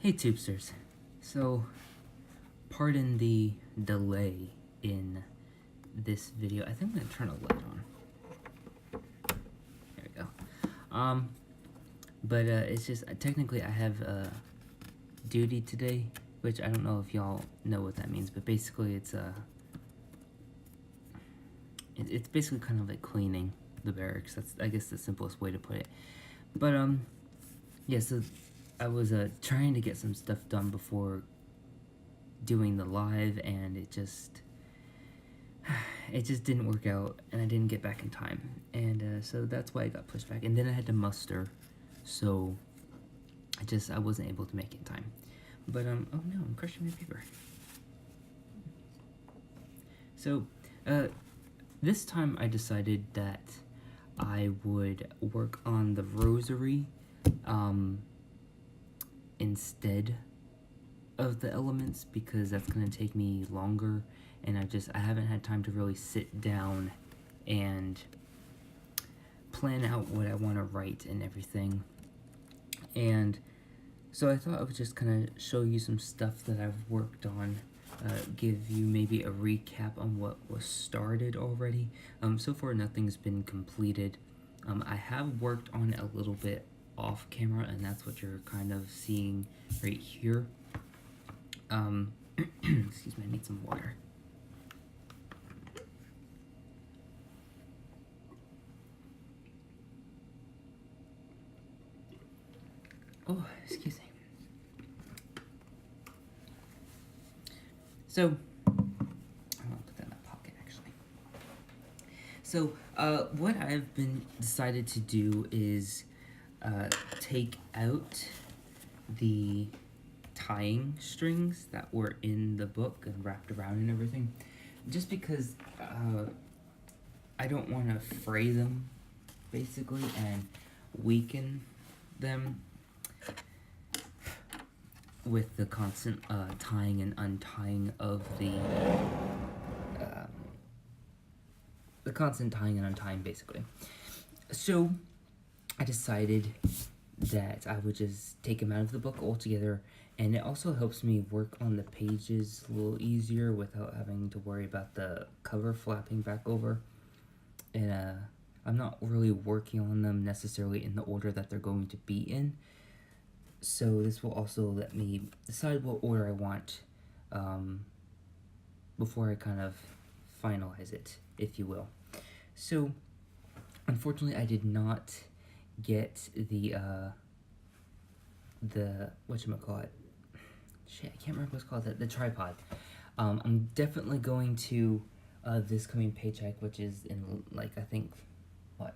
Hey Tubesters, so pardon the delay in this video. I think I'm gonna turn a light on. There we go. But it's just, technically I have duty today, which I don't know if y'all know what that means, but basically it's it's basically kind of like cleaning the barracks. That's, I guess, the simplest way to put it. But yeah, so I was trying to get some stuff done before doing the live, and it just didn't work out, and I didn't get back in time, and so that's why I got pushed back. And then I had to muster, so I wasn't able to make it in time. But oh no, I'm crushing my paper. So this time I decided that I would work on the Rosary instead of the elements, because that's going to take me longer, and I haven't had time to really sit down and plan out what I want to write and everything. And so I thought I would just kind of show you some stuff that I've worked on, give you maybe a recap on what was started already. So far nothing's been completed. I have worked on it a little bit off camera, and that's what you're kind of seeing right here. Excuse me, I need some water. Oh, excuse me. So, I'll put that in my pocket, actually. So, what I've been decided to do is take out the tying strings that were in the book and wrapped around and everything, just because I don't want to fray them, basically, and weaken them with the constant tying and untying of the constant tying and untying, basically. So I decided that I would just take them out of the book altogether, and it also helps me work on the pages a little easier without having to worry about the cover flapping back over. And I'm not really working on them necessarily in the order that they're going to be in, so this will also let me decide what order I want before I kind of finalize it, if you will. So unfortunately I did not get the whatchamacallit, shit, I can't remember what it's called, the tripod. I'm definitely going to this coming paycheck, which is in, like, I think, what,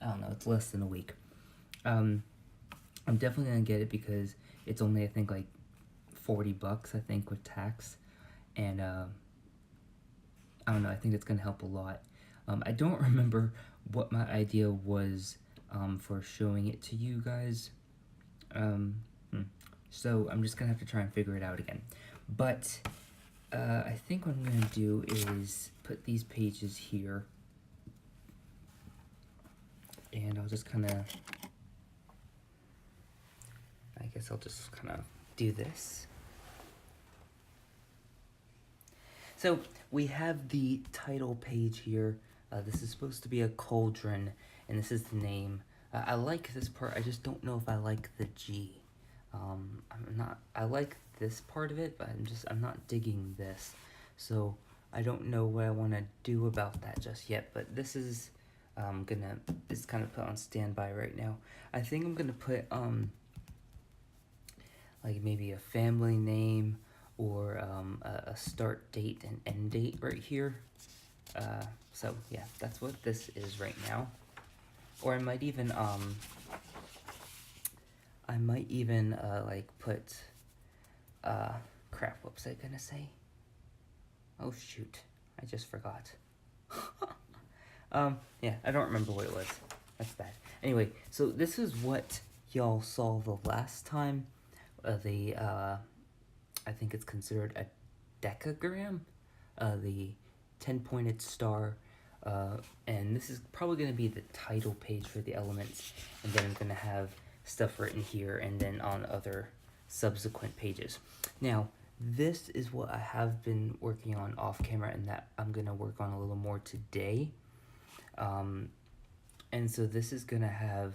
I don't know, it's less than a week. I'm definitely gonna get it because it's only, I think, like $40, I think, with tax, and I don't know, I think it's gonna help a lot. I don't remember what my idea was for showing it to you guys, so I'm just gonna have to try and figure it out again. But I think what I'm gonna do is put these pages here, and I'll just kind of, I guess I'll just kind of do this. So we have the title page here. This is supposed to be a cauldron, and this is the name. I like this part. I just don't know if I like the G. I like this part of it, but I'm not digging this. So I don't know what I want to do about that just yet, but this is, it's kind of put on standby right now. I think I'm gonna put, like maybe a family name, or a start date and end date right here. So yeah, that's what this is right now. Or I might even like put crap, what was I gonna say? Oh shoot, I just forgot. Yeah, I don't remember what it was. That's bad. Anyway, so this is what y'all saw the last time. I think it's considered a decagram, the 10-pointed star, and this is probably going to be the title page for the elements, and then I'm going to have stuff written here, and then on other subsequent pages. Now, this is what I have been working on off camera, and that I'm going to work on a little more today. And so this is going to have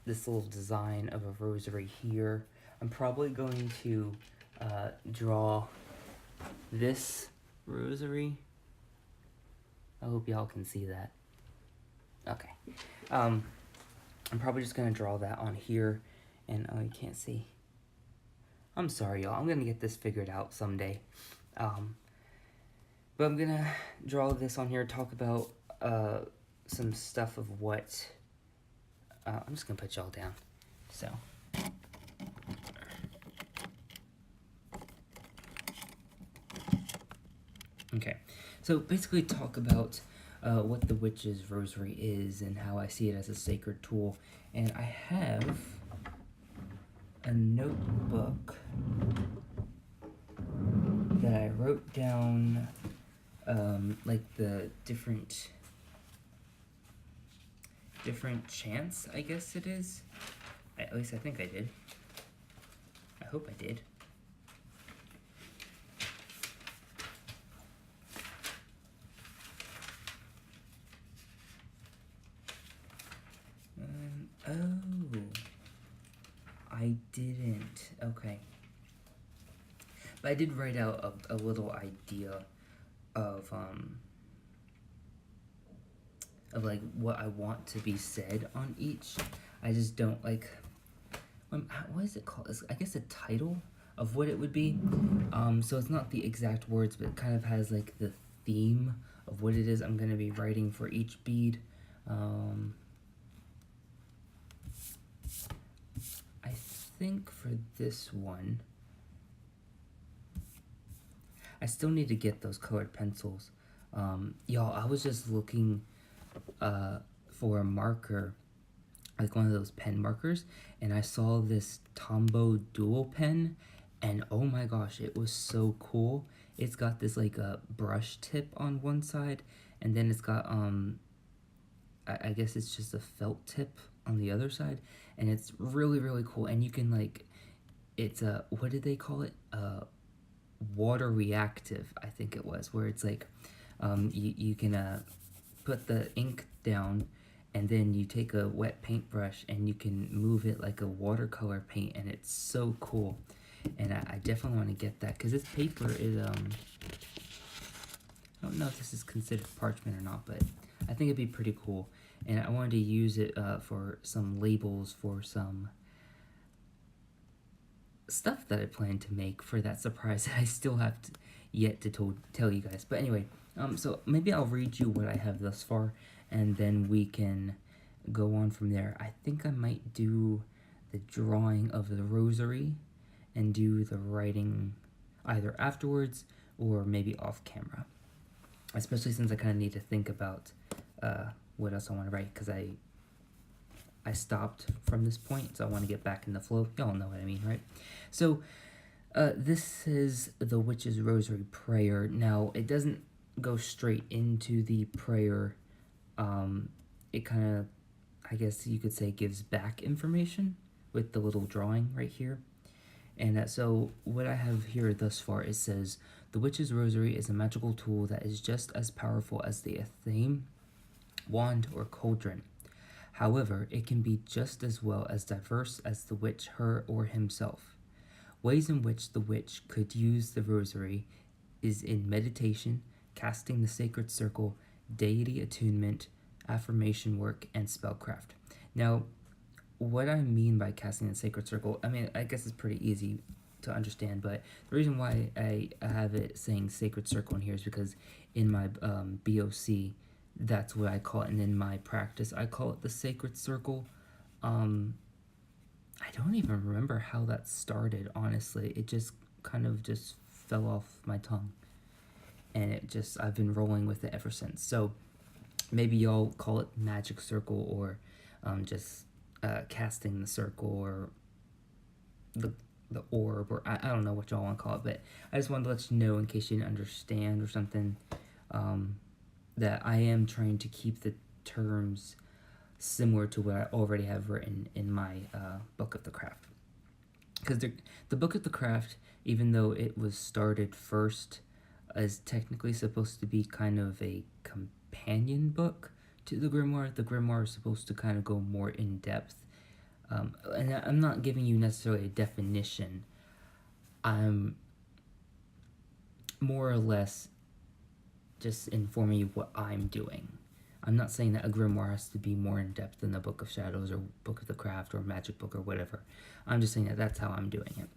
this little design of a rosary here. I'm probably going to draw this rosary. I hope y'all can see that. Okay. I'm probably just going to draw that on here. And, oh, you can't see. I'm sorry, y'all. I'm going to get this figured out someday. But I'm going to draw this on here, talk about some stuff of what... I'm just going to put y'all down. So... Okay, so basically talk about what the Whytch's Rosary is and how I see it as a sacred tool. And I have a notebook that I wrote down like the different chants, I guess it is. At least I think I did. I hope I did. Oh, I didn't. Okay. But I did write out a little idea of like what I want to be said on each. I just don't like, what is it called? I guess a title of what it would be. So it's not the exact words, but it kind of has like the theme of what it is I'm going to be writing for each bead. I think for this one, I still need to get those colored pencils. Y'all, I was just looking for a marker, like one of those pen markers, and I saw this Tombow dual pen, and oh my gosh, it was so cool. It's got this like a brush tip on one side, and then it's got I guess it's just a felt tip on the other side, and it's really, really cool. And you can like, it's a, what did they call it? Water reactive, I think it was, where it's like, you can put the ink down, and then you take a wet paintbrush and you can move it like a watercolor paint, and it's so cool. And I definitely want to get that, because this paper is, I don't know if this is considered parchment or not, but I think it'd be pretty cool. And I wanted to use it for some labels for some stuff that I plan to make for that surprise that I still have yet to tell you guys. But anyway, so maybe I'll read you what I have thus far, and then we can go on from there. I think I might do the drawing of the rosary and do the writing either afterwards or maybe off camera, especially since I kind of need to think about what else I want to write, because I stopped from this point, so I want to get back in the flow. Y'all know what I mean, right? So this is the Whytch's Rosary prayer. Now, it doesn't go straight into the prayer. It kind of, I guess you could say, gives back information with the little drawing right here. And so what I have here thus far, it says, the Whytch's Rosary is a magical tool that is just as powerful as the theme, wand, or cauldron. However, it can be just as well as diverse as the witch, her, or himself. Ways in which the witch could use the rosary is in meditation, casting the sacred circle, deity attunement, affirmation work, and spellcraft. Now, what I mean by casting the sacred circle, I mean, I guess it's pretty easy to understand, but the reason why I have it saying sacred circle in here is because in my BOC, that's what I call it, and in my practice, I call it the sacred circle. I don't even remember how that started, honestly. It just kind of just fell off my tongue, and I've been rolling with it ever since. So maybe y'all call it magic circle, or just casting the circle, or the orb, or I don't know what y'all want to call it, but I just wanted to let you know, in case you didn't understand or something, that I am trying to keep the terms similar to what I already have written in my book of the craft. because the Book of the Craft, even though it was started first, is technically supposed to be kind of a companion book to the Grimoire. The Grimoire is supposed to kind of go more in depth. And I'm not giving you necessarily a definition. I'm more or less just informing you what I'm doing. I'm not saying that a Grimoire has to be more in depth than the Book of Shadows or Book of the Craft or Magic Book or whatever. I'm just saying that that's how I'm doing it.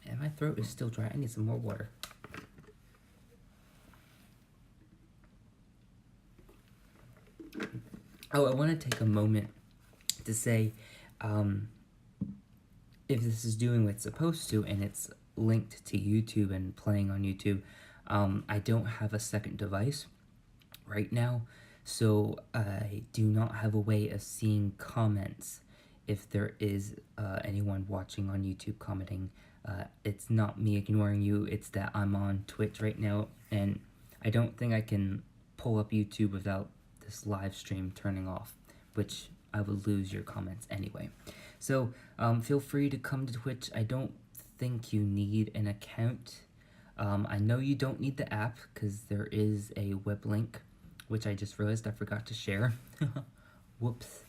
And my throat is still dry. I need some more water. Oh, I want to take a moment to say, if this is doing what it's supposed to and it's linked to YouTube and playing on YouTube, I don't have a second device right now, so I do not have a way of seeing comments if there is anyone watching on YouTube commenting. It's not me ignoring you, it's that I'm on Twitch right now, and I don't think I can pull up YouTube without this live stream turning off, which I would lose your comments anyway. So feel free to come to Twitch. I don't think you need an account. I know you don't need the app because there is a web link, which I just realized I forgot to share. Whoops.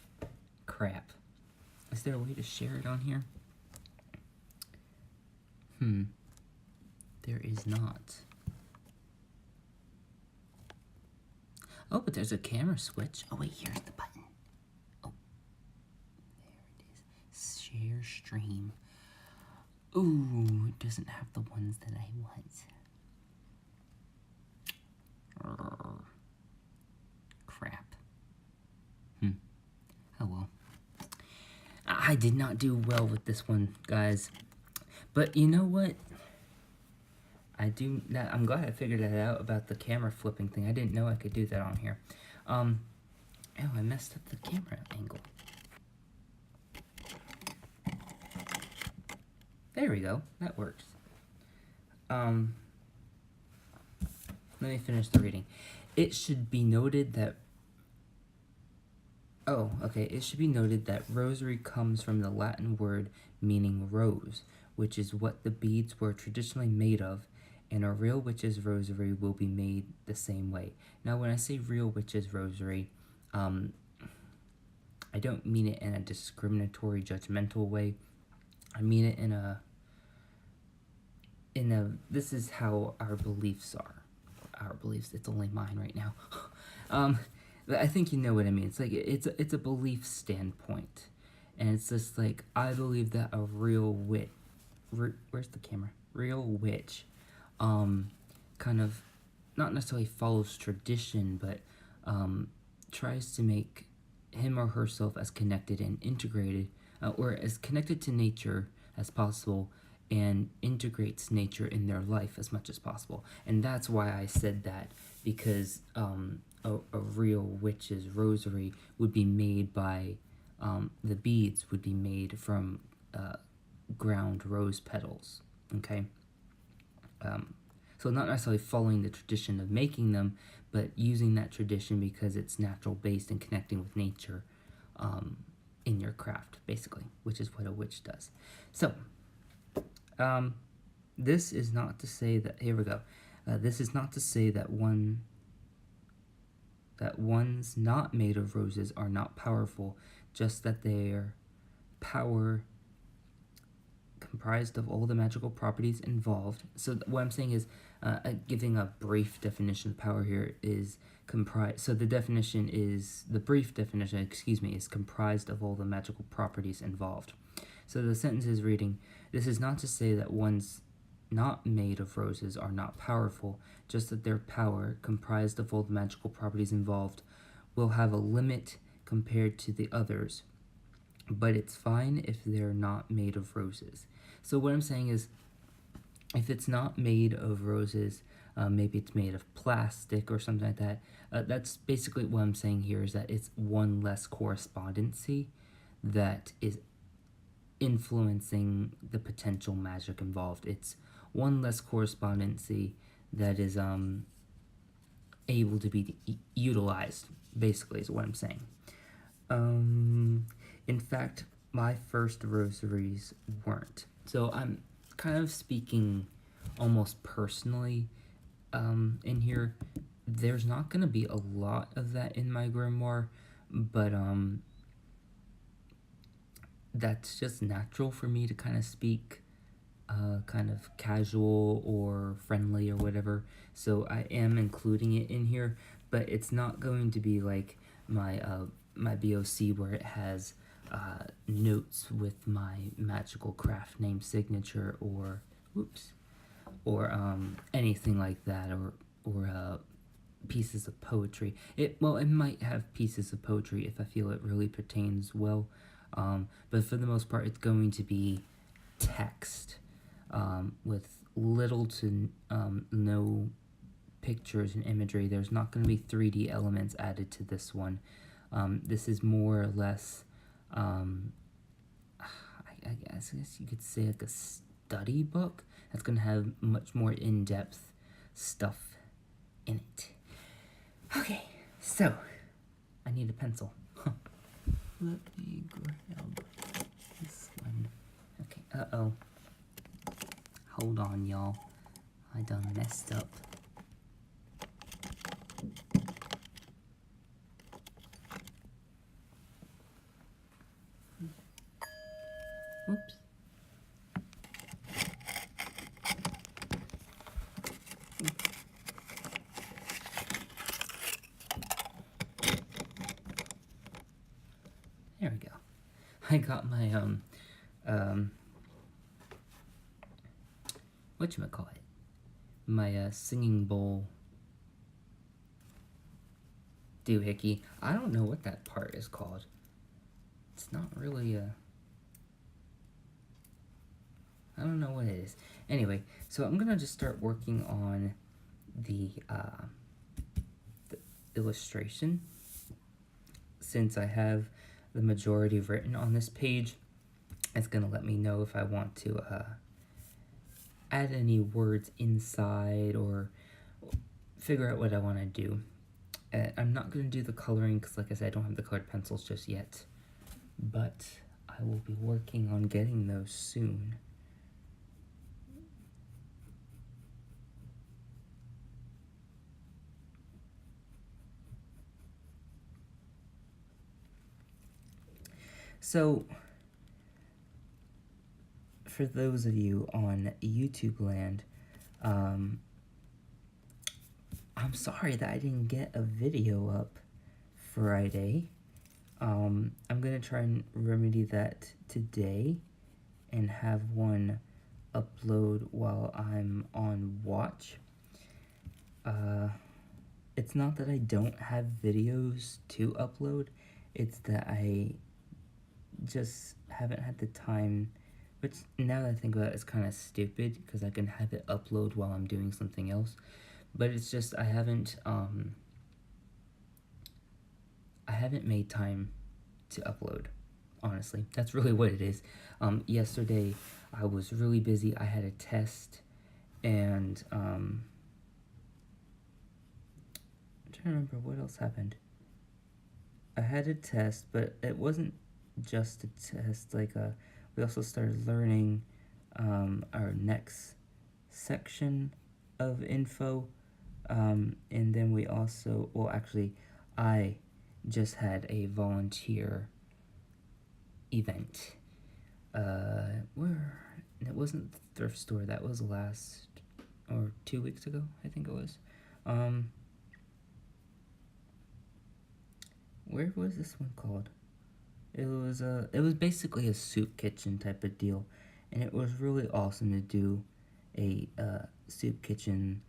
Crap. Is there a way to share it on here? There is not. Oh, but there's a camera switch. Oh, wait, here's the button. Oh, there it is. Share stream. Ooh, it doesn't have the ones that I want. Crap. Oh well. I did not do well with this one, guys. But you know what? I'm glad I figured that out about the camera flipping thing. I didn't know I could do that on here. Oh, I messed up the camera angle. There we go. That works. Let me finish the reading. It should be noted that... Oh, okay. It should be noted that rosary comes from the Latin word meaning rose, which is what the beads were traditionally made of, and a real witch's rosary will be made the same way. Now, when I say real witch's rosary, I don't mean it in a discriminatory, judgmental way. I mean it in a this is how our beliefs are. Our beliefs, it's only mine right now. But I think you know what I mean. It's like, it's a belief standpoint. And it's just like, I believe that a real witch, where's the camera? Real witch, kind of, not necessarily follows tradition, but tries to make him or herself as connected and integrated, or as connected to nature as possible, and integrates nature in their life as much as possible. And that's why I said that, because a real witch's rosary would be made by, the beads would be made from ground rose petals, okay? So not necessarily following the tradition of making them, but using that tradition because it's natural based and connecting with nature in your craft, basically, which is what a witch does. So, this is not to say that, here we go, this is not to say that ones not made of roses are not powerful, just that their power comprised of all the magical properties involved. So what I'm saying is, giving a brief definition of power here is comprised, so the definition is, the brief definition, excuse me, is comprised of all the magical properties involved. So the sentence is reading, this is not to say that ones not made of roses are not powerful, just that their power, comprised of all the magical properties involved, will have a limit compared to the others, but it's fine if they're not made of roses. So what I'm saying is, if it's not made of roses, maybe it's made of plastic or something like that, that's basically what I'm saying here, is that it's one less correspondency that is influencing the potential magic involved. It's one less correspondency that is able to be utilized, basically, is what I'm saying. In fact, my first rosaries weren't. So I'm kind of speaking almost personally in here. There's not going to be a lot of that in my grimoire, but that's just natural for me to kind of speak kind of casual or friendly or whatever. So I am including it in here, but it's not going to be like my my BOC where it has notes with my magical craft name signature or anything like that, or pieces of poetry. It might have pieces of poetry if I feel it really pertains well, but for the most part it's going to be text with little to no pictures and imagery. There's not going to be 3D elements added to this one. This is more or less, I guess you could say like a study book that's going to have much more in-depth stuff in it. Okay, so I need a pencil. Let me grab this one. Okay, uh-oh. Hold on, y'all. I done messed up. Oops. There we go. I got my, whatchamacallit? My, singing bowl doohickey. I don't know what that part is called. It's not really, I don't know what it is. Anyway, so I'm gonna just start working on the illustration. Since I have the majority written on this page, it's gonna let me know if I want to add any words inside or figure out what I want to do. I'm not gonna do the coloring because, like I said, I don't have the colored pencils just yet, but I will be working on getting those soon. So, for those of you on YouTube land, I'm sorry that I didn't get a video up Friday. I'm gonna try and remedy that today and have one upload while I'm on Whytch. It's not that I don't have videos to upload, it's that I just haven't had the time, which now that I think about it, it's kind of stupid because I can have it upload while I'm doing something else, but it's just I haven't made time to upload, honestly. That's really what it is. Yesterday I was really busy. I had a test, and I'm trying to remember what else happened. I had a test, but it wasn't just a test. We also started learning our next section of info, and then we also, I just had a volunteer event. It wasn't the thrift store, that was last, or 2 weeks ago, I think it was. Where was this one called? It was basically a soup kitchen type of deal, and it was really awesome to do a soup kitchen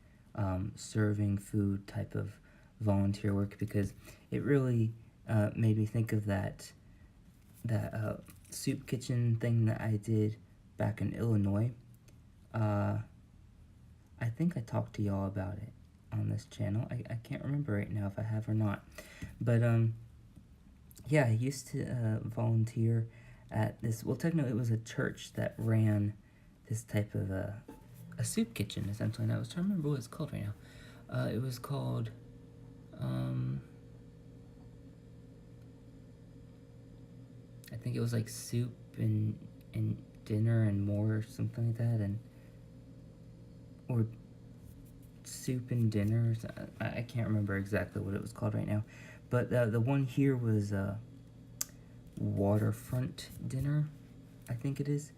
serving food type of volunteer work, because it really made me think of that soup kitchen thing that I did back in Illinois. I think I talked to y'all about it on this channel. I can't remember right now if I have or not, but yeah, I used to volunteer at this, well, technically it was a church that ran this type of a soup kitchen, essentially, and I was trying to remember what it's called right now. It was called, I think it was like soup and dinner and more, or something like that, or soup and dinners. I can't remember exactly what it was called right now, but the one here was waterfront dinner, I think it is,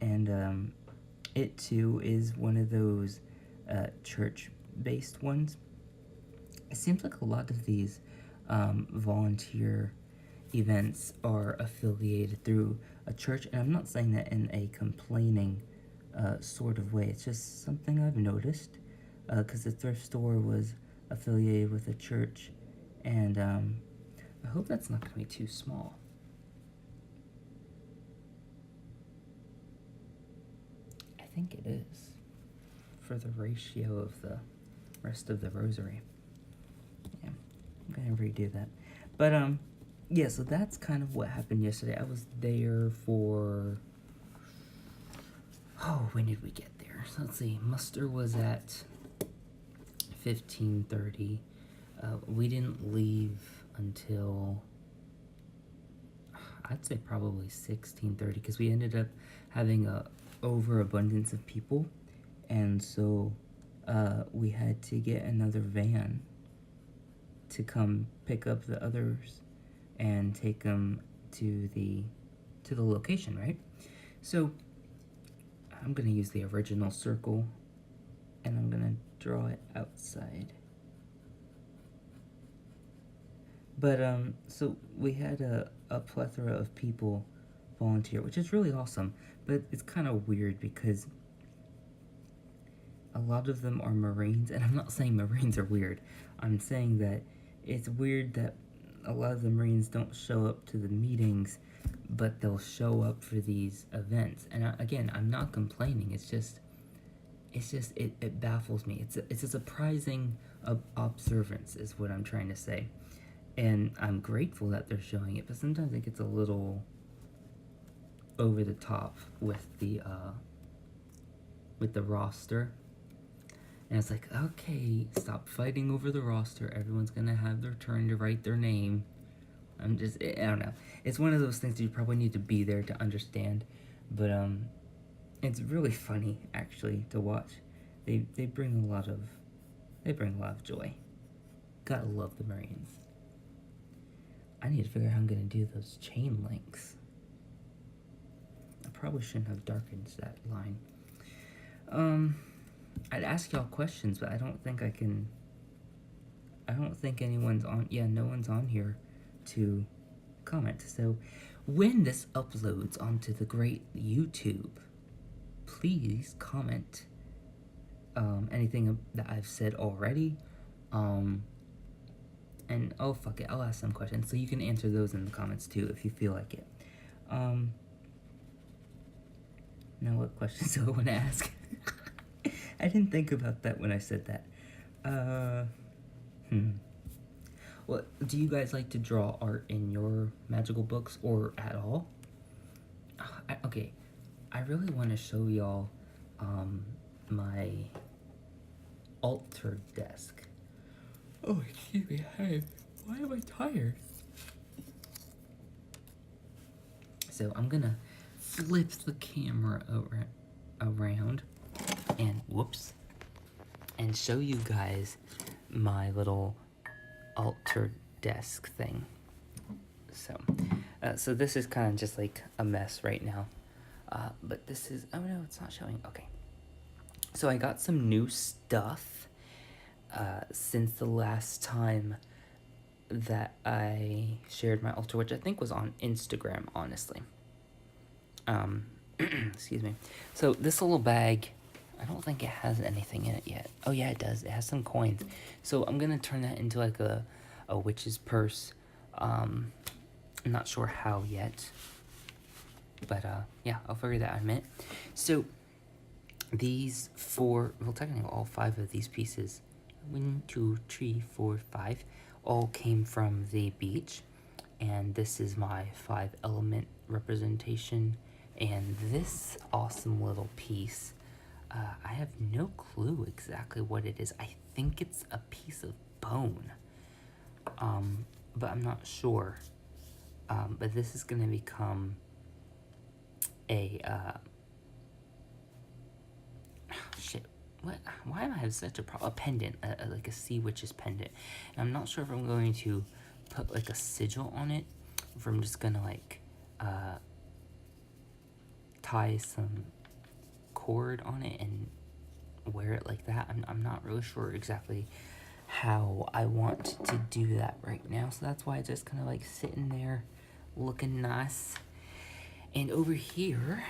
and it too is one of those church-based ones. It seems like a lot of these volunteer events are affiliated through a church, and I'm not saying that in a complaining sort of way. It's just something I've noticed, because the thrift store was affiliated with a church, and I hope that's not going to be too small. I think it is, for the ratio of the rest of the rosary. Yeah, I'm going to redo that. But, yeah, so that's kind of what happened yesterday. I was there for... Oh, when did we get there? So let's see. Muster was at 15:30. We didn't leave until... I'd say probably 16:30, because we ended up having a overabundance of people, and so we had to get another van to come pick up the others and take them to the location, right? So I'm gonna use the original circle, and I'm gonna draw it outside. But so we had a plethora of people volunteer, which is really awesome, but it's kind of weird because a lot of them are Marines, and I'm not saying Marines are weird. I'm saying that it's weird that a lot of the Marines don't show up to the meetings, but they'll show up for these events. And again, I'm not complaining. It's just it baffles me. It's a surprising observance, is what I'm trying to say. And I'm grateful that they're showing it, but sometimes it gets a little over the top with the roster. And it's like, okay, stop fighting over the roster. Everyone's gonna have their turn to write their name. I don't know. It's one of those things that you probably need to be there to understand. But it's really funny actually to watch. They bring a lot of joy. Gotta love the Marines. I need to figure out how I'm gonna do those chain links. I probably shouldn't have darkened that line. I'd ask y'all questions, but I don't think I can. I don't think anyone's on. Yeah, no one's on here to comment. So when this uploads onto the great YouTube, please comment anything that I've said already. And oh fuck it, I'll ask some questions, so you can answer those in the comments too if you feel like it. Now what questions do I want to ask? I didn't think about that when I said that. Well, do you guys like to draw art in your magical books or at all? Okay, I really want to show y'all my altar desk. Oh, excuse me, hey, why am I tired? So I'm gonna flip the camera around and whoops, and show you guys my little altar desk thing. So this is kind of just like a mess right now, but this is, oh no, it's not showing. Okay, so I got some new stuff since the last time that I shared my altar, which I think was on Instagram, honestly. Excuse me. So this little bag, I don't think it has anything in it yet. Oh yeah, it does. It has some coins. So I'm gonna turn that into like a witch's purse. I'm not sure how yet, but yeah, I'll figure that out in a minute. So these four, well technically all five of these pieces, 1, 2, 3, 4, 5, all came from the beach, and this is my 5-element representation. And this awesome little piece, I have no clue exactly what it is. I think it's a piece of bone, but I'm not sure. But this is going to become a, shit, what, why am I having such a problem? A pendant, like a sea witch's pendant. And I'm not sure if I'm going to put like a sigil on it, or if I'm just gonna like, tie some cord on it and wear it like that. I'm not really sure exactly how I want to do that right now, so that's why I just kind of like sitting there looking nice. And over here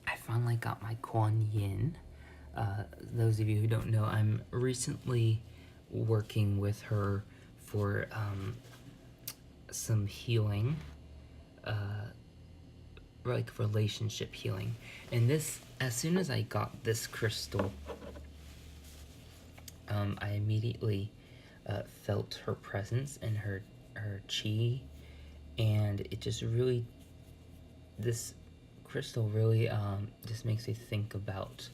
I finally got my Kuan Yin. Those of you who don't know, I'm recently working with her for some healing, like relationship healing. And this, as soon as I got this crystal, I immediately felt her presence and her chi, and it just really, this crystal really just makes me think about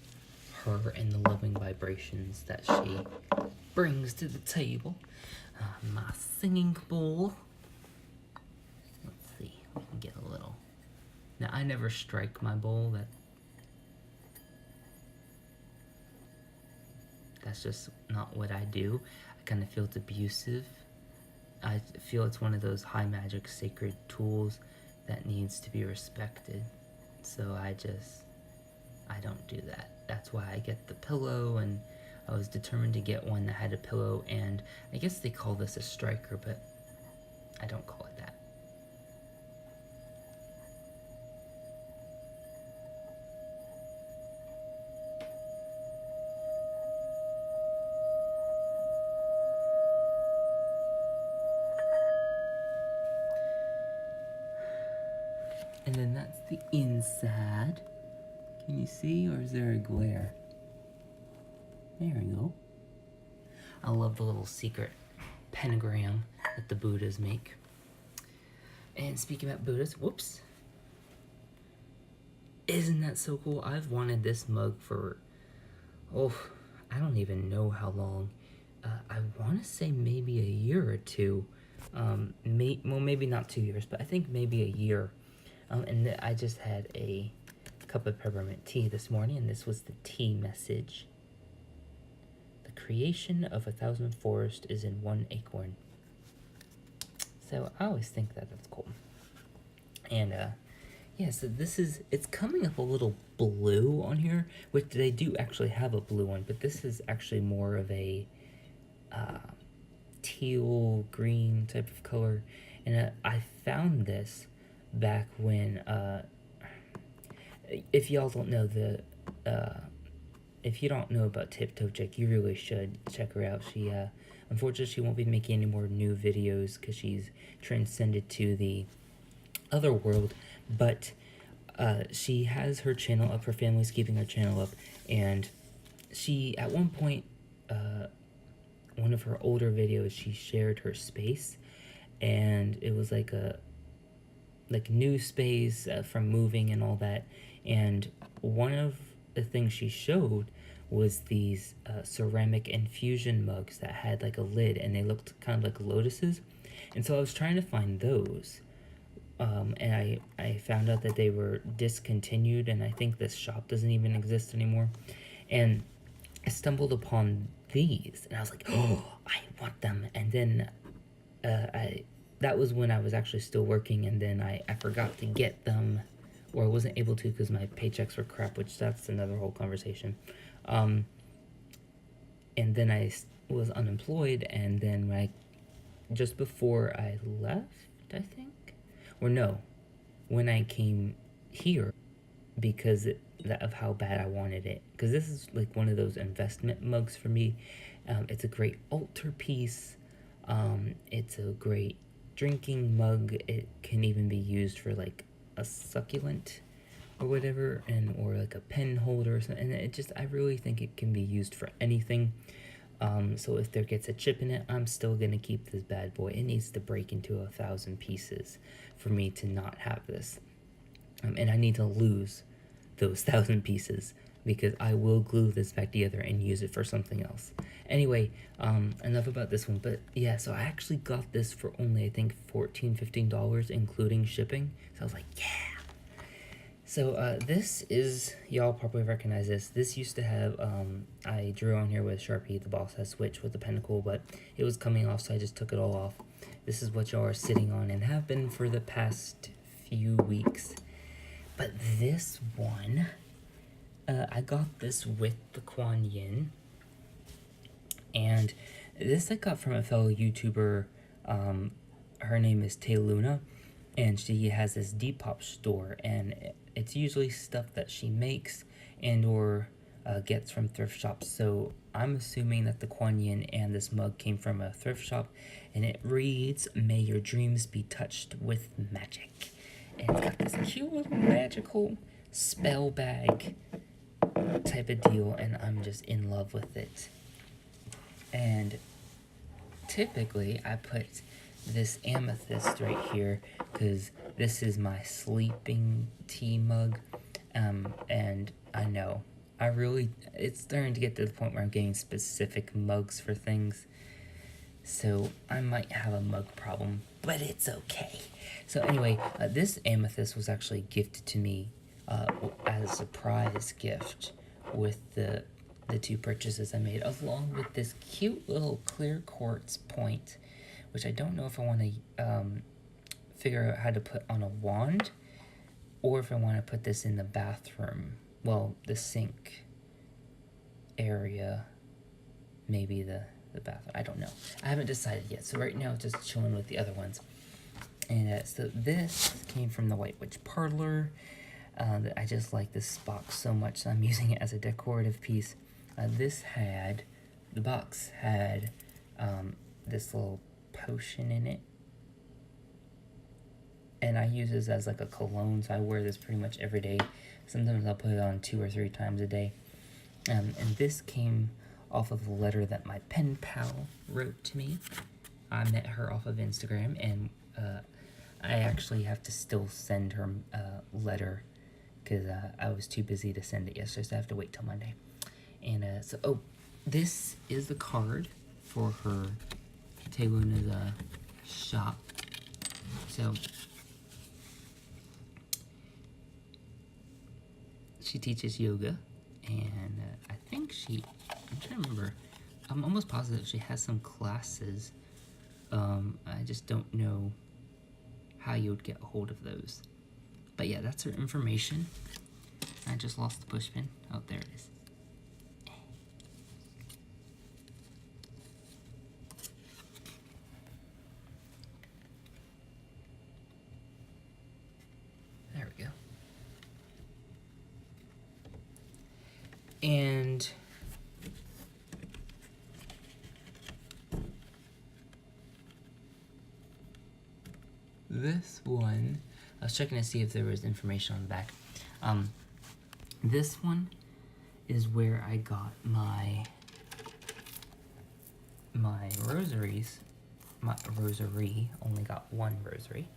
her and the loving vibrations that she brings to the table. My singing bowl. Let's see, we can get a little. Now, I never strike my bowl. That's just not what I do. I kind of feel it's abusive. I feel it's one of those high magic sacred tools that needs to be respected. So I don't do that. That's why I get the pillow, and I was determined to get one that had a pillow, and I guess they call this a striker, but I don't call it that. And then that's the inside. Can you see, or is there a glare? There we go. I love the little secret pentagram that the Buddhas make. And speaking about Buddhas, whoops. Isn't that so cool? I've wanted this mug for, I don't even know how long. I want to say maybe a year or two. Well, maybe not 2 years, but I think maybe a year. And I just had a cup of peppermint tea this morning, and this was the tea message. The creation of 1,000 forests is in one acorn. So I always think that that's cool. And yeah, so it's coming up a little blue on here, which they do actually have a blue one, but this is actually more of a teal green type of color. And I found this back when, if y'all don't know if you don't know about Tiptoe Chick, you really should check her out. She, unfortunately, she won't be making any more new videos because she's transcended to the other world, but she has her channel up, her family's keeping her channel up, and she, at one point, one of her older videos, she shared her space, and it was like a new space from moving and all that, and one of the things she showed was these ceramic infusion mugs that had like a lid, and they looked kind of like lotuses, and so I was trying to find those, and I found out that they were discontinued, and I think this shop doesn't even exist anymore, and I stumbled upon these, and I was like, oh, I want them, and then that was when I was actually still working, and then I forgot to get them, or I wasn't able to because my paychecks were crap, which that's another whole conversation. And then I was unemployed, and then just before I left, I think, or no, when I came here, because of how bad I wanted it, because this is like one of those investment mugs for me. It's a great altar piece. It's a great drinking mug. It can even be used for like a succulent or whatever, or like a pen holder or something. And I really think it can be used for anything. So if there gets a chip in it, I'm still gonna keep this bad boy. It needs to break into 1,000 pieces for me to not have this. And I need to lose those 1,000 pieces because I will glue this back together and use it for something else. Anyway, enough about this one, but yeah, so I actually got this for only, I think, $14-15, including shipping, so I was like, yeah! So, this is, y'all probably recognize this. This used to have, I drew on here with Sharpie, the boss has Whytch with the pentacle, but it was coming off, so I just took it all off. This is what y'all are sitting on and have been for the past few weeks. But this one, I got this with the Kuan Yin, and this I got from a fellow YouTuber. Her name is Tay Luna, and she has this Depop store, and it's usually stuff that she makes and or gets from thrift shops. So I'm assuming that the Kuan Yin and this mug came from a thrift shop, and it reads, "May your dreams be touched with magic." And it's got this cute little magical spell bag type of deal, and I'm just in love with it. And typically I put this amethyst right here because this is my sleeping tea mug, and I know it's starting to get to the point where I'm getting specific mugs for things, so I might have a mug problem, but it's okay. So anyway, this amethyst was actually gifted to me as a surprise gift with the two purchases I made, along with this cute little clear quartz point, which I don't know if I want to figure out how to put on a wand, or if I want to put this in the bathroom, well, the sink area, maybe the bathroom, I don't know. I haven't decided yet, so right now just chilling with the other ones. And so this came from the Whytch Parlor. I just like this box so much, so I'm using it as a decorative piece. The box had this little potion in it, and I use this as like a cologne, so I wear this pretty much every day. Sometimes I'll put it on 2 or 3 times a day. And this came off of a letter that my pen pal wrote to me. I met her off of Instagram, and I actually have to still send her a letter because I was too busy to send it yesterday, so I have to wait till Monday. And this is the card for her Tay Luna's shop. So she teaches yoga, and I think I'm trying to remember, I'm almost positive she has some classes. I just don't know how you would get a hold of those. But yeah, that's her information. I just lost the push pin. Oh, there it is. There we go. And this one, I was checking to see if there was information on the back. This one is where I got my rosaries. My rosary, only got one rosary.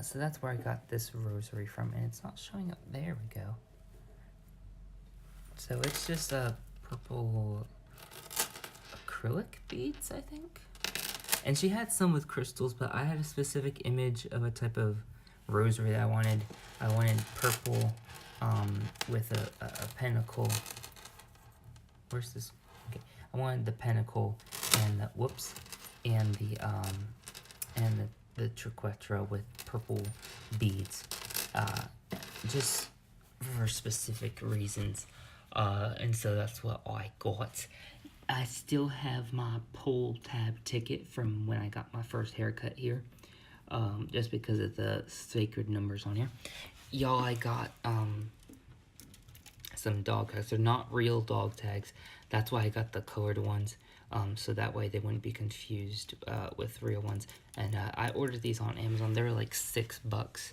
So that's where I got this rosary from, and it's not showing up. There we go. So it's just a purple acrylic beads, I think. And she had some with crystals, but I had a specific image of a type of rosary that I wanted. I wanted purple with a pentacle. Where's this? Okay, I wanted the pentacle and the triquetra with purple beads, just for specific reasons. And so that's what I got. I still have my pull tab ticket from when I got my first haircut here, just because of the sacred numbers on here. Y'all, I got some dog tags. They're not real dog tags. That's why I got the colored ones, so that way they wouldn't be confused with real ones. And I ordered these on Amazon. They were like $6.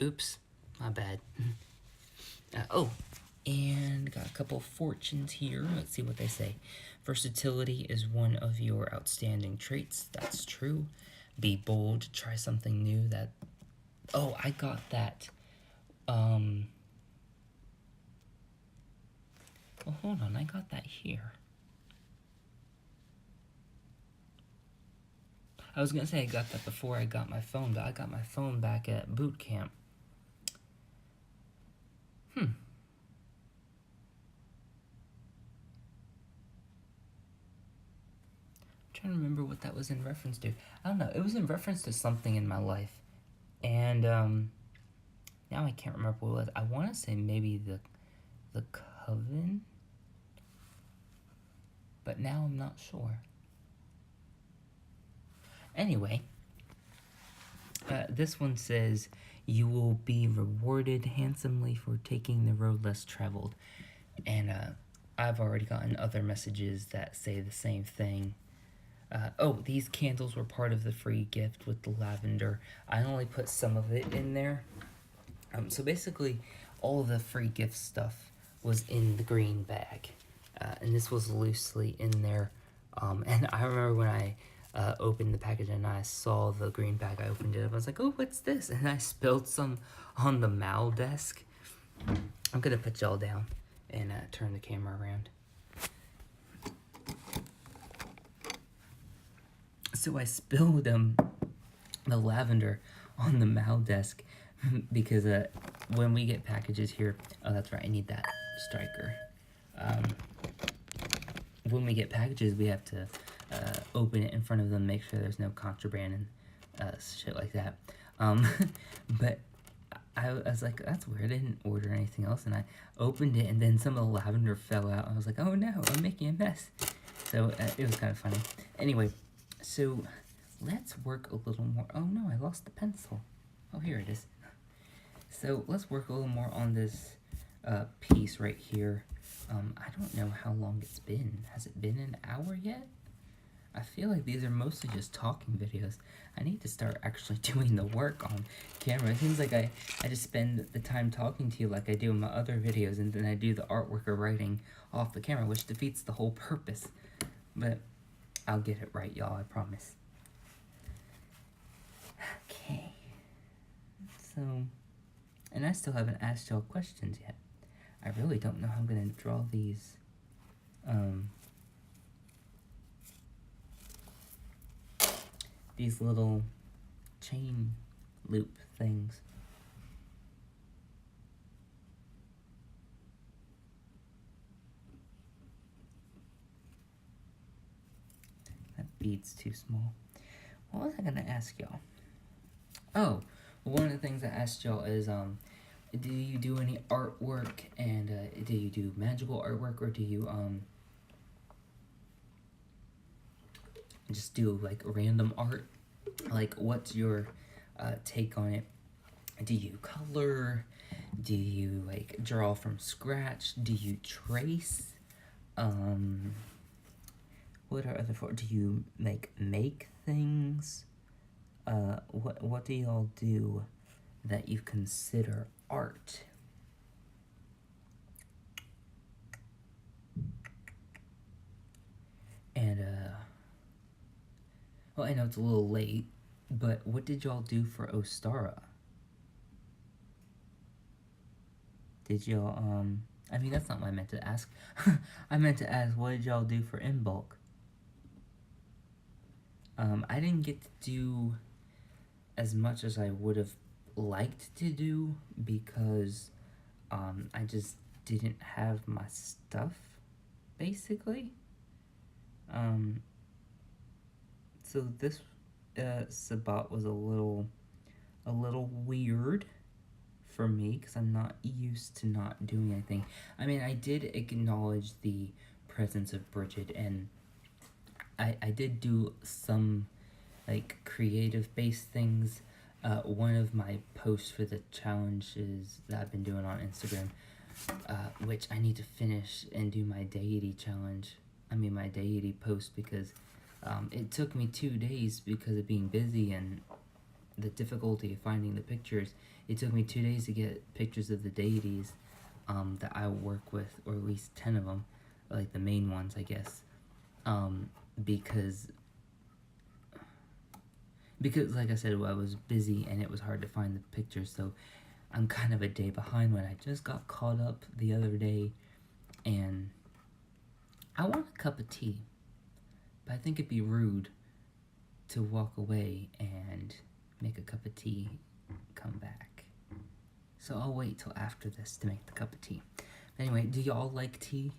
Oops, my bad. And got a couple fortunes here. Let's see what they say. Versatility is one of your outstanding traits. That's true. Be bold. Try something new. I got that. Oh, hold on, I got that here. I was gonna say I got that before I got my phone, but I got my phone back at boot camp. I'm trying to remember what that was in reference to. I don't know, it was in reference to something in my life. And, now I can't remember what it was. I want to say maybe the coven, but now I'm not sure. Anyway, this one says, you will be rewarded handsomely for taking the road less traveled. And I've already gotten other messages that say the same thing. Oh, these candles were part of the free gift with the lavender. I only put some of it in there. So basically, all the free gift stuff was in the green bag. And this was loosely in there. And I remember when I opened the package and I saw the green bag, I opened it up. I was like, oh, what's this? And I spilled some on the mal desk. I'm going to put y'all down and turn the camera around. So I spilled the lavender on the mal desk because when we get packages here, oh, that's right, I need that striker. When we get packages, we have to open it in front of them, make sure there's no contraband and shit like that. But I was like, that's weird, I didn't order anything else, and I opened it, and then some of the lavender fell out. I was like, oh no, I'm making a mess. So it was kind of funny. Anyway, so let's work a little more. Oh no, I lost the pencil. Oh, here it is. So let's work a little more on this piece right here. I don't know how long it's been. Has it been an hour yet? I feel like these are mostly just talking videos. I need to start actually doing the work on camera. It seems like I just spend the time talking to you like I do in my other videos, and then I do the artwork or writing off the camera, which defeats the whole purpose. But I'll get it right, y'all, I promise. Okay. So, and I still haven't asked y'all questions yet. I really don't know how I'm gonna draw these, these little chain loop things. That bead's too small. What was I gonna ask y'all? Oh, one of the things I asked y'all is, do you do any artwork, and do you do magical artwork, or do you just do like random art? Like, what's your take on it? Do you color? Do you like draw from scratch? Do you trace? What are other for? Do you like make things? What do y'all do that you consider art? And well, I know it's a little late, but what did y'all do for Ostara? Did y'all I mean, that's not what I meant to ask. I meant to ask, what did y'all do for In Bulk? I didn't get to do as much as I would have liked to do because I just didn't have my stuff, basically. So this Sabat was a little weird for me because I'm not used to not doing anything. I mean, I did acknowledge the presence of Bridget, and I did do some like creative based things. One of my posts for the challenges that I've been doing on Instagram, which I need to finish and do my deity challenge. I mean my deity post, because it took me 2 days because of being busy and the difficulty of finding the pictures. It took me 2 days to get pictures of the deities that I work with, or at least 10 of them, like the main ones, I guess. Because like I said, I was busy and it was hard to find the pictures, so I'm kind of a day behind when I just got caught up the other day, and I want a cup of tea, but I think it'd be rude to walk away and make a cup of tea, come back. So I'll wait till after this to make the cup of tea. Anyway, do y'all like tea?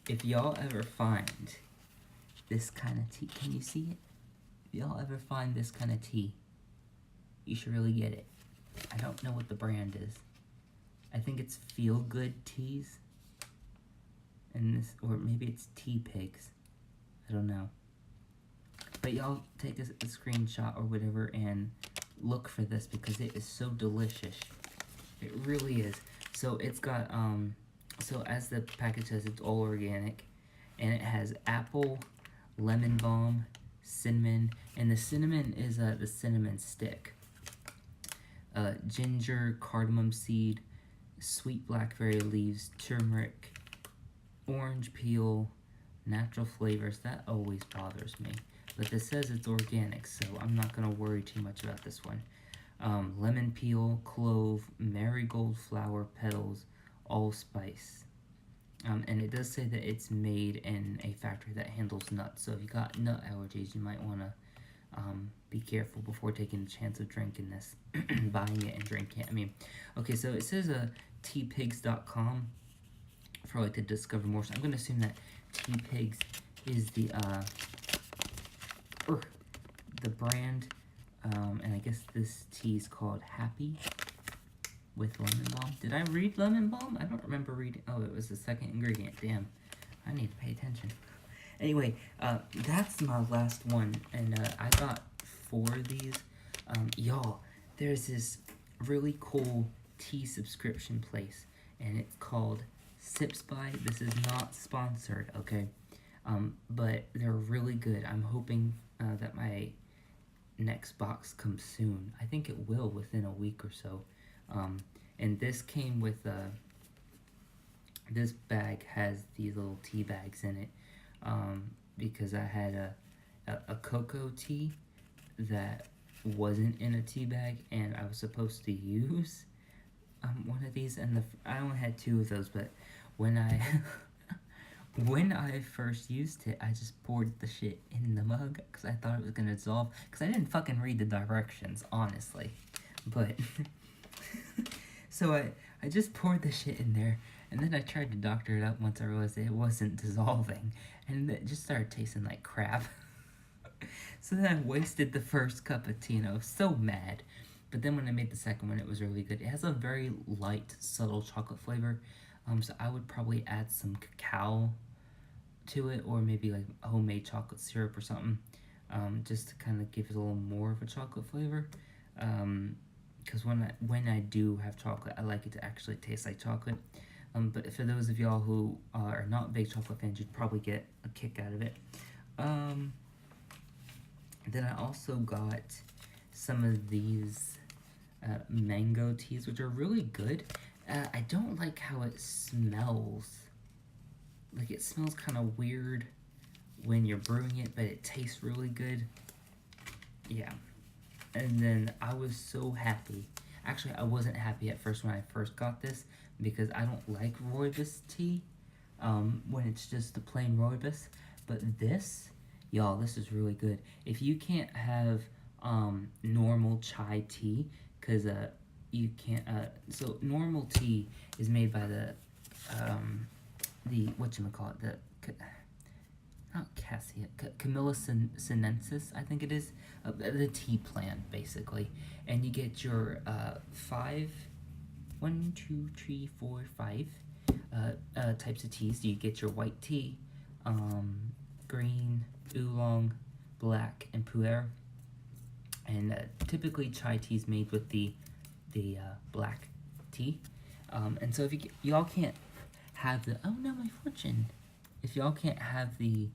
If y'all ever find this kind of tea, can you see it? If y'all ever find this kind of tea, you should really get it. I don't know what the brand is. I think it's Feel Good Teas. And this, or maybe it's Tea Pigs. I don't know. But y'all take a screenshot or whatever and look for this because it is so delicious. It really is. So it's got, so as the package says, it's all organic. And it has apple, lemon balm, cinnamon. And the cinnamon is the cinnamon stick. Ginger, cardamom seed, sweet blackberry leaves, turmeric, orange peel, natural flavors. That always bothers me. But this says it's organic, so I'm not going to worry too much about this one. Lemon peel, clove, marigold flower petals, allspice. And it does say that it's made in a factory that handles nuts. So if you got nut allergies, you might want to be careful before taking the chance of drinking this, buying it and drinking it. I mean, okay, so it says tpigs.com for like to discover more. So I'm going to assume that T-Pigs is the brand, and I guess this tea is called Happy with lemon balm. Did I read lemon balm? I don't remember reading. Oh, it was the second ingredient. Damn, I need to pay attention. Anyway, that's my last one, and I got 4 of these. Y'all, there's this really cool tea subscription place, and it's called Sips By. This is not sponsored, okay? But they're really good. I'm hoping that my next box comes soon. I think it will within a week or so. And this came with, this bag has these little tea bags in it. Because I had a cocoa tea that wasn't in a tea bag, and I was supposed to use one of these, and I only had 2 of those, but when I when I first used it, I just poured the shit in the mug because I thought it was gonna dissolve, because I didn't fucking read the directions, honestly. But so I just poured the shit in there, and then I tried to doctor it up once I realized it wasn't dissolving, and it just started tasting like crap. So then I wasted the first cup of tea, and I was so mad. But then when I made the second one, it was really good. It has a very light, subtle chocolate flavor, so I would probably add some cacao to it, or maybe like homemade chocolate syrup or something, just to kind of give it a little more of a chocolate flavor. Because when I do have chocolate, I like it to actually taste like chocolate. But for those of y'all who are not big chocolate fans, you'd probably get a kick out of it. Then I also got some of these mango teas, which are really good. I don't like how it smells. Like, it smells kind of weird when you're brewing it, but it tastes really good. Yeah. And then I was so happy. Actually, I wasn't happy at first when I first got this, because I don't like rooibos tea when it's just the plain rooibos. But this, y'all, this is really good. If you can't have normal chai tea, because you can't, so normal tea is made by the whatchamacallit, not cassia, Camellia sinensis, I think it is, the tea plant, basically. And you get your 5 types of teas. You get your white tea, green, oolong, black, and pu'er. And typically chai tea is made with the black tea. And so if y'all can't have the, oh no, my fortune. If y'all can't have the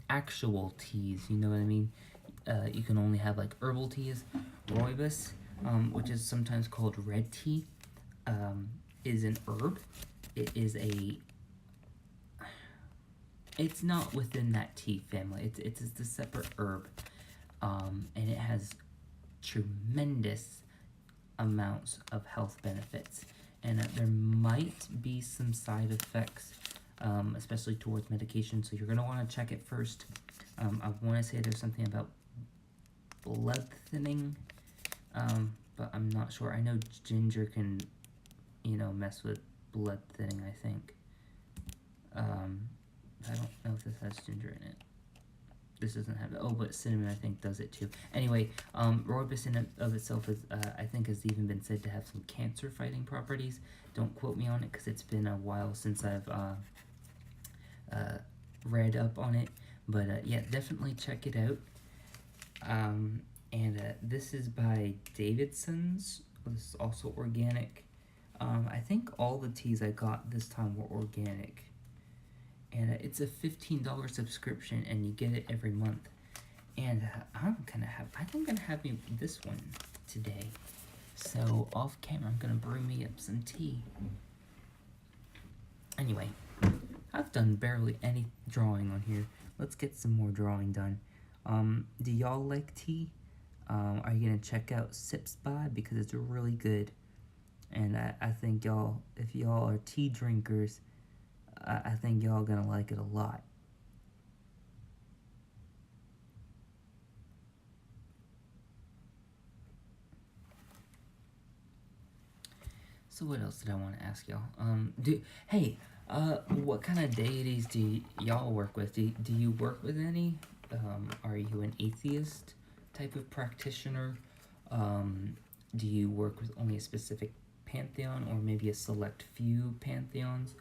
actual teas, you know what I mean? You can only have like herbal teas. Rooibos, which is sometimes called red tea, is an herb. It is it's not within that tea family. It's a separate herb, and it has tremendous amounts of health benefits, and there might be some side effects, especially towards medication, so you're going to want to check it first. I want to say there's something about blood thinning, but I'm not sure. I know ginger can, mess with blood thinning, I think. I don't know if this has ginger in it. This doesn't have it. Oh, but cinnamon, I think, does it too. Anyway, rooibos in and of itself is, I think, has even been said to have some cancer-fighting properties. Don't quote me on it, because it's been a while since I've read up on it. But, yeah, definitely check it out. This is by Davidson's. This is also organic. I think all the teas I got this time were organic. And it's a $15 subscription, and you get it every month. And I think I'm gonna have this one today. So off camera, I'm gonna brew me up some tea. Anyway, I've done barely any drawing on here. Let's get some more drawing done. Do y'all like tea? Are you gonna check out Sips By, because it's really good. And I think y'all, if y'all are tea drinkers, I think y'all gonna like it a lot. So what else did I want to ask y'all? What kind of deities do y'all work with? Do you work with any? Are you an atheist type of practitioner? Do you work with only a specific pantheon, or maybe a select few pantheons?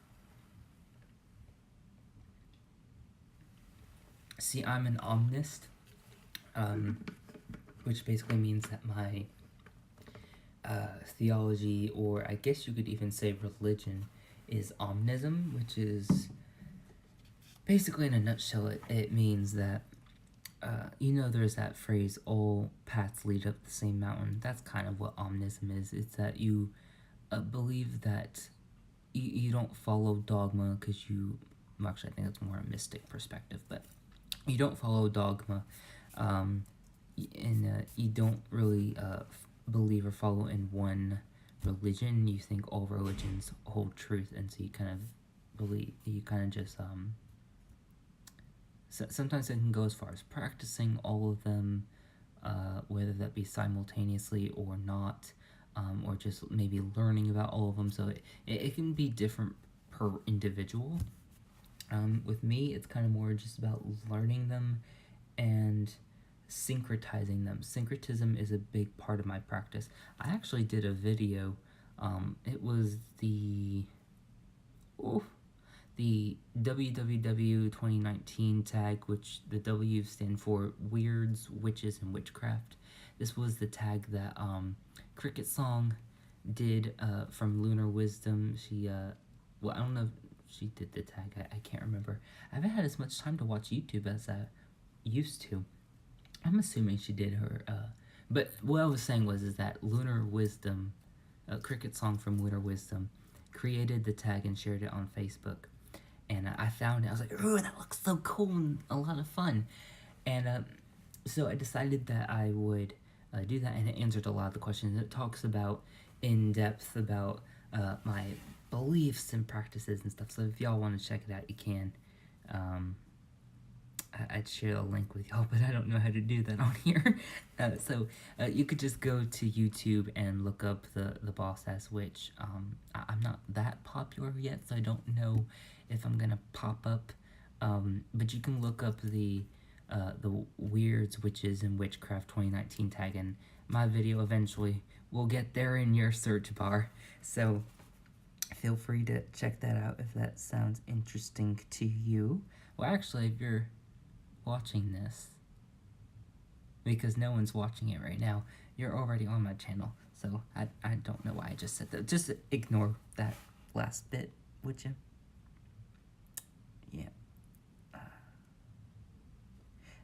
See, I'm an omnist, which basically means that my theology, or I guess you could even say religion, is omnism, which is basically, in a nutshell, it means that, there's that phrase, all paths lead up the same mountain. That's kind of what omnism is. It's that you believe that you don't follow dogma because actually, I think that's more a mystic perspective, but you don't follow dogma, and you don't really believe or follow in one religion. You think all religions hold truth, and so you kind of just, sometimes it can go as far as practicing all of them, whether that be simultaneously or not, or just maybe learning about all of them, so it can be different per individual. With me, it's kind of more just about learning them and syncretizing them. Syncretism is a big part of my practice. I actually did a video, it was the WWW 2019 tag, which the W stand for Weirds, Witches, and Witchcraft. This was the tag that Cricket Song did from Lunar Wisdom. She, I don't know if she did the tag, I can't remember. I haven't had as much time to watch YouTube as I used to. I'm assuming she did her, but what I was saying is that Lunar Wisdom, Cricket Song from Lunar Wisdom, created the tag and shared it on Facebook. And I found it, I was like, ooh, that looks so cool and a lot of fun. And so I decided that I would do that, and it answered a lot of the questions. It talks about, in depth, about my beliefs and practices and stuff. So if y'all want to check it out, you can. I'd share a link with y'all, but I don't know how to do that on here. So you could just go to YouTube and look up the Boss Ass Witch. I'm not that popular yet, so I don't know if I'm gonna pop up. But you can look up the Weirds, Witches, and Witchcraft 2019 tag, and my video eventually will get there in your search bar. So feel free to check that out if that sounds interesting to you. Well, actually, if you're watching this, because no one's watching it right now, you're already on my channel, so I don't know why I just said that. Just ignore that last bit, would you? Yeah.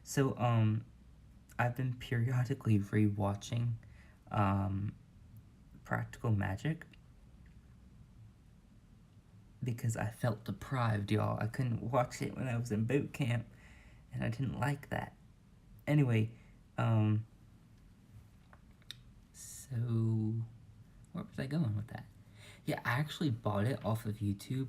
So, I've been periodically rewatching Practical Magic, because I felt deprived, y'all. I couldn't watch it when I was in boot camp, and I didn't like that. Anyway, So, where was I going with that? Yeah, I actually bought it off of YouTube,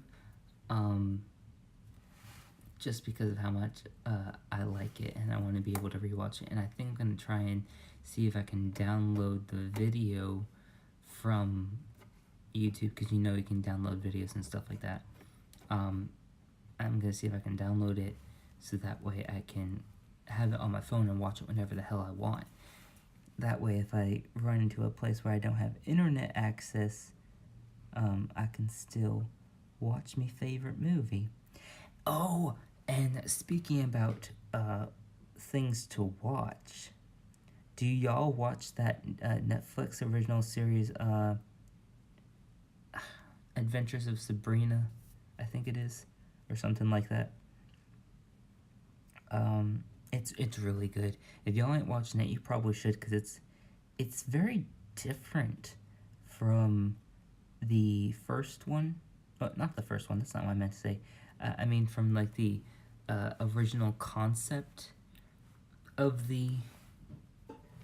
just because of how much I like it, and I want to be able to rewatch it. And I think I'm gonna try and see if I can download the video from YouTube, because you know you can download videos and stuff like that. I'm gonna see if I can download it so that way I can have it on my phone and watch it whenever the hell I want. That way, if I run into a place where I don't have internet access, I can still watch my favorite movie. Oh, and speaking about things to watch, do y'all watch that Netflix original series, Adventures of Sabrina, I think it is, or something like that? It's really good. If y'all ain't watching it, you probably should, because it's very different from the first one. Oh, not the first one, that's not what I meant to say. I mean from like the original concept of the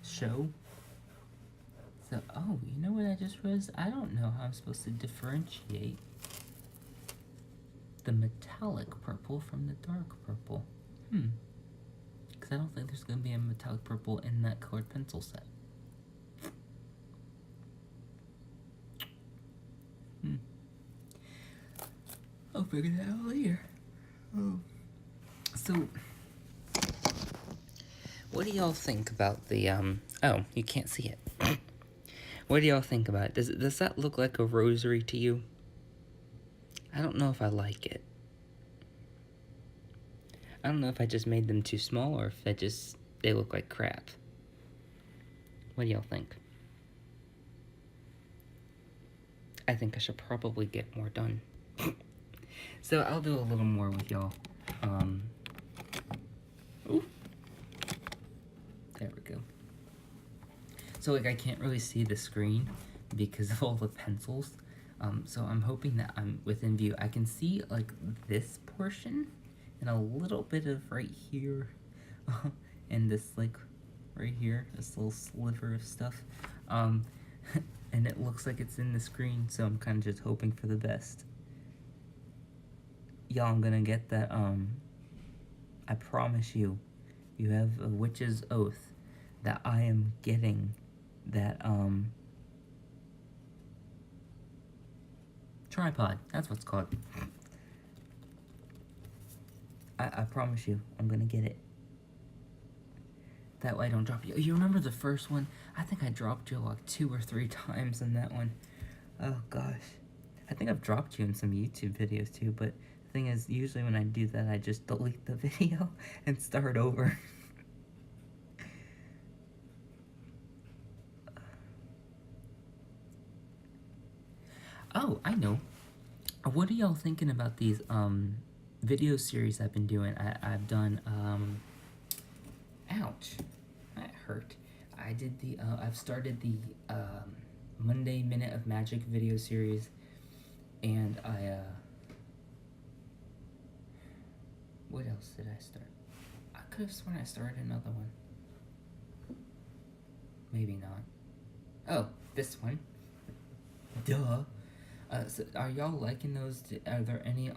show. So, oh, you know what I just realized? I don't know how I'm supposed to differentiate the metallic purple from the dark purple. Because I don't think there's going to be a metallic purple in that colored pencil set. I'll figure that out later. So, what do y'all think about the, oh, you can't see it. What do y'all think about it? Does that look like a rosary to you? I don't know if I like it. I don't know if I just made them too small or if they look like crap. What do y'all think? I think I should probably get more done. So I'll do a little more with y'all. Ooh. There we go. So like I can't really see the screen because of all the pencils. So I'm hoping that I'm within view. I can see like this portion and a little bit of right here. And this like right here, this little sliver of stuff. And it looks like it's in the screen, so I'm kind of just hoping for the best. Y'all, I'm gonna get that, I promise you, you have a witch's oath that I am getting that, tripod. That's what it's called. I promise you, I'm gonna get it. That way I don't drop you. You remember the first one? I think I dropped you like 2 or 3 times in that one. Oh gosh. I think I've dropped you in some YouTube videos too, but the thing is, usually when I do that, I just delete the video and start over. Oh, I know. What are y'all thinking about these video series I've been doing? I've done ouch, that hurt. I did the I've started the Monday Minute of Magic video series, and I what else did I start? I could have sworn I started another one. Maybe not. Oh, this one. Duh. So are y'all liking those? Are there any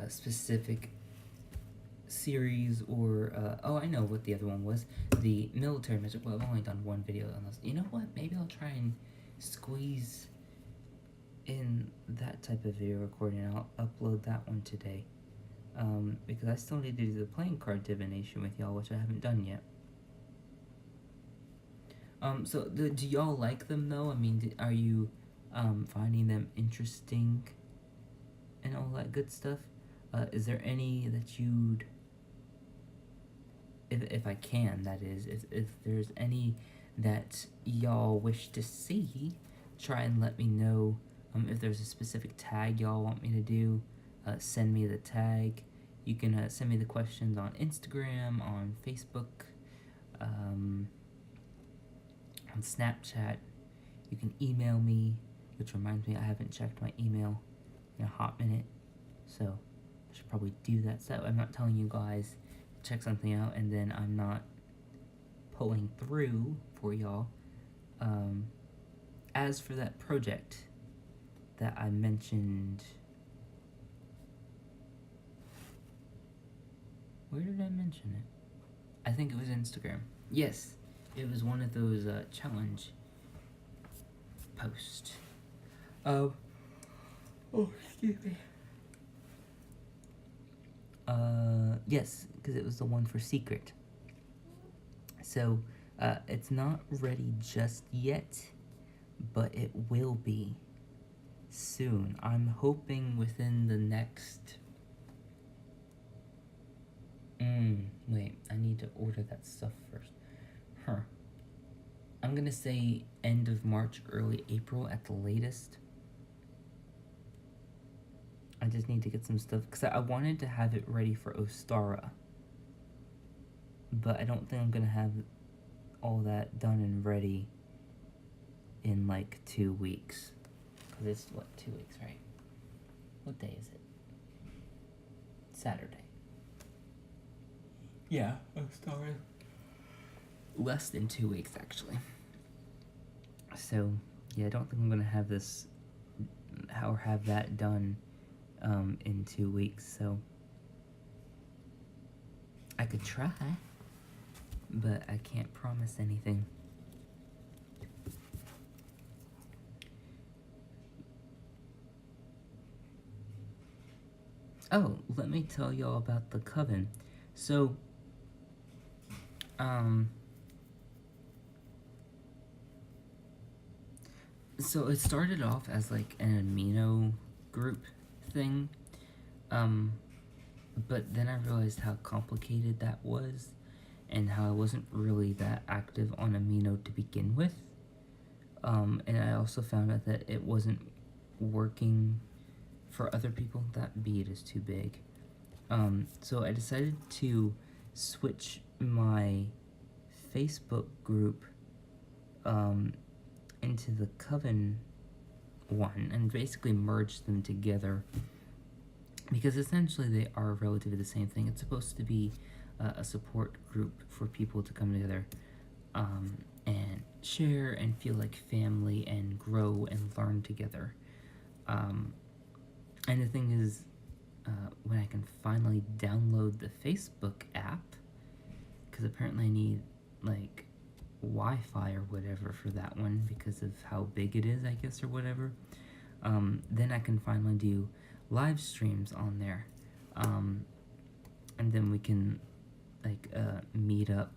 specific series or oh, I know what the other one was, the military magic. Well, I've only done one video on this. You know what, maybe I'll try and squeeze in that type of video recording. I'll upload that one today, because I still need to do the playing card divination with y'all, which I haven't done yet. So do y'all like them though? I mean, are you finding them interesting and all that good stuff? Is there any that you'd, if I can, that is, if there's any that y'all wish to see, try and let me know. If there's a specific tag y'all want me to do, send me the tag. You can send me the questions on Instagram, on Facebook, on Snapchat. You can email me, which reminds me I haven't checked my email in a hot minute, so I should probably do that so I'm not telling you guys to check something out and then I'm not pulling through for y'all. As for that project that I mentioned, where did I mention it? I think it was Instagram. Yes, it was one of those challenge posts. Oh, excuse me. Yes, because it was the one for secret. So, it's not ready just yet, but it will be soon. I'm hoping within the next... wait, I need to order that stuff first. I'm gonna say end of March, early April at the latest. I just need to get some stuff, because I wanted to have it ready for Ostara. But I don't think I'm gonna have all that done and ready in like 2 weeks. Because it's, what, 2 weeks, right? What day is it? Saturday. Yeah, Ostara. Less than 2 weeks, actually. So, yeah, I don't think I'm gonna have this, or have that done in 2 weeks, so I could try, but I can't promise anything. Oh, let me tell y'all about the coven. So, so it started off as like an amino group thing, but then I realized how complicated that was, and how I wasn't really that active on amino to begin with. And I also found out that it wasn't working for other people. That bead is too big. So I decided to switch my Facebook group into the Coven one, and basically merge them together, because essentially they are relatively the same thing. It's supposed to be a support group for people to come together and share and feel like family and grow and learn together. And the thing is, when I can finally download the Facebook app, because apparently I need like Wi-Fi or whatever for that one because of how big it is, I guess, or whatever, then I can finally do live streams on there, and then we can like meet up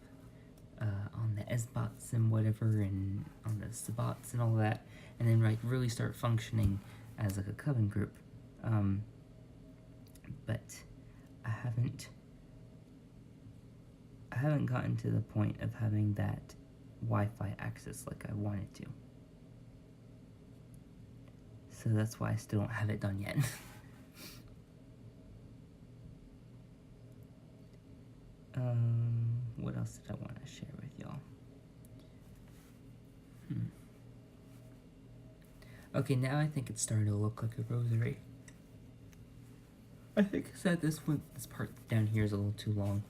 on the SBOTs and whatever, and on the Sabots and all that, and then like really start functioning as like a coven group. But I haven't gotten to the point of having that Wi-Fi access like I wanted to. So that's why I still don't have it done yet. What else did I want to share with y'all? Okay, now I think it's starting to look like a rosary. I think I said this part down here is a little too long.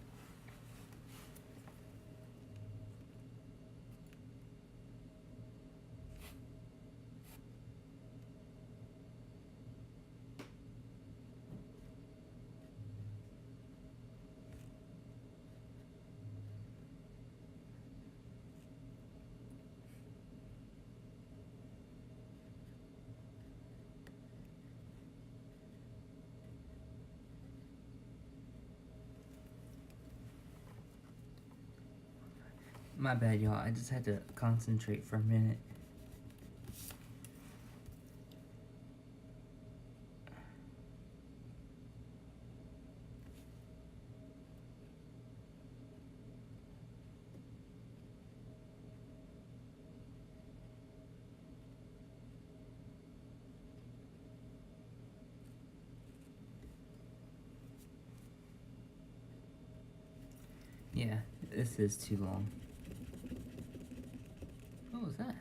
My bad, y'all. I just had to concentrate for a minute. Yeah, this is too long. What was that?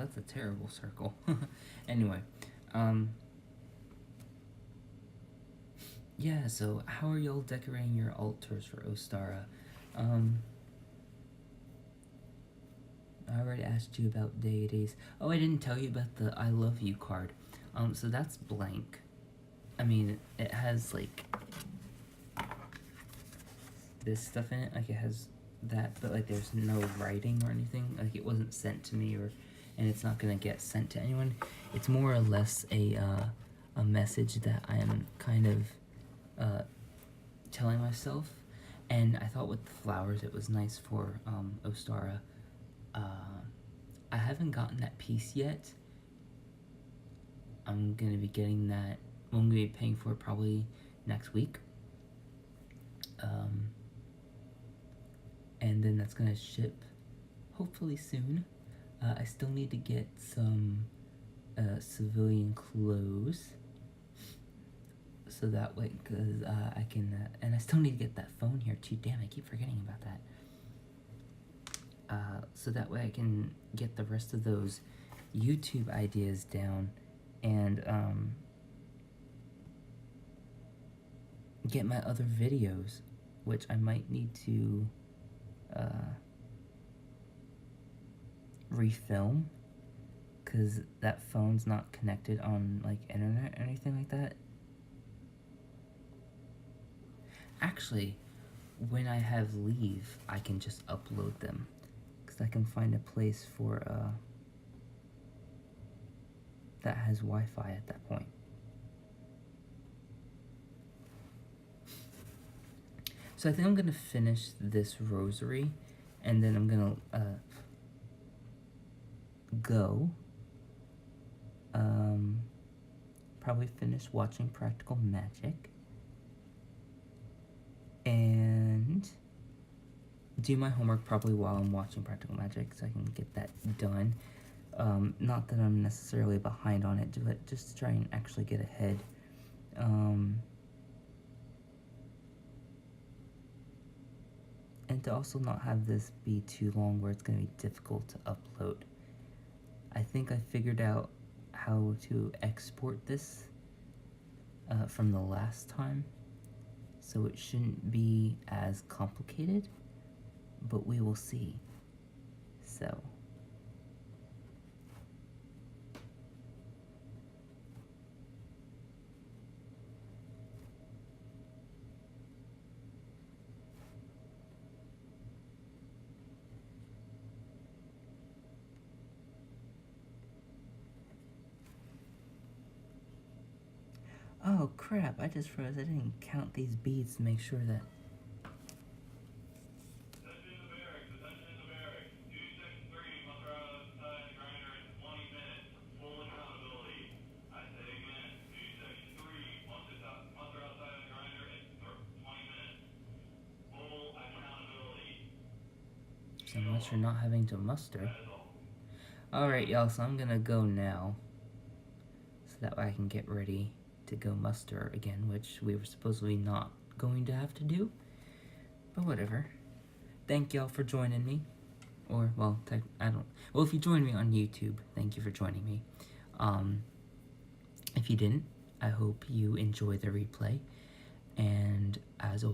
that's a terrible circle. Anyway, yeah, so how are y'all decorating your altars for Ostara? I already asked you about deities. Oh, I didn't tell you about the I love you card. So that's blank. I mean, it has, like, this stuff in it. Like, it has that, but, like, there's no writing or anything. Like, it wasn't sent to me, and it's not gonna get sent to anyone. It's more or less a message that I am kind of telling myself. And I thought with the flowers, it was nice for Ostara. I haven't gotten that piece yet. I'm gonna be getting that. I'm gonna be paying for it probably next week. And then that's gonna ship hopefully soon. I still need to get some civilian clothes, so that way, cause I can, and I still need to get that phone here too. Damn, I keep forgetting about that. So that way I can get the rest of those YouTube ideas down, and get my other videos, which I might need to refilm, because that phone's not connected on, like, internet or anything like that. Actually, when I have leave, I can just upload them, because I can find a place for that has Wi-Fi at that point. So I think I'm gonna finish this rosary, and then I'm gonna go probably finish watching Practical Magic, and do my homework probably while I'm watching Practical Magic, so I can get that done. Not that I'm necessarily behind on it, but just to try and actually get ahead. And to also not have this be too long where it's going to be difficult to upload. I think I figured out how to export this from the last time, so it shouldn't be as complicated, but we will see. So oh crap, I just realized I didn't count these beads to make sure that... Attention in the barracks, attention in the barracks. Duty section 3 must arrive outside the grinder in 20 minutes. Full accountability. I say again, duty section 3 must arrive outside the grinder in 20 minutes. Full accountability. So unless you're not having to muster. Alright, y'all, so I'm gonna go now, so that way I can get ready to go muster again, which we were supposedly not going to have to do, but whatever. Thank y'all for joining me, or, well, well, if you joined me on YouTube, thank you for joining me. If you didn't, I hope you enjoy the replay, and as always,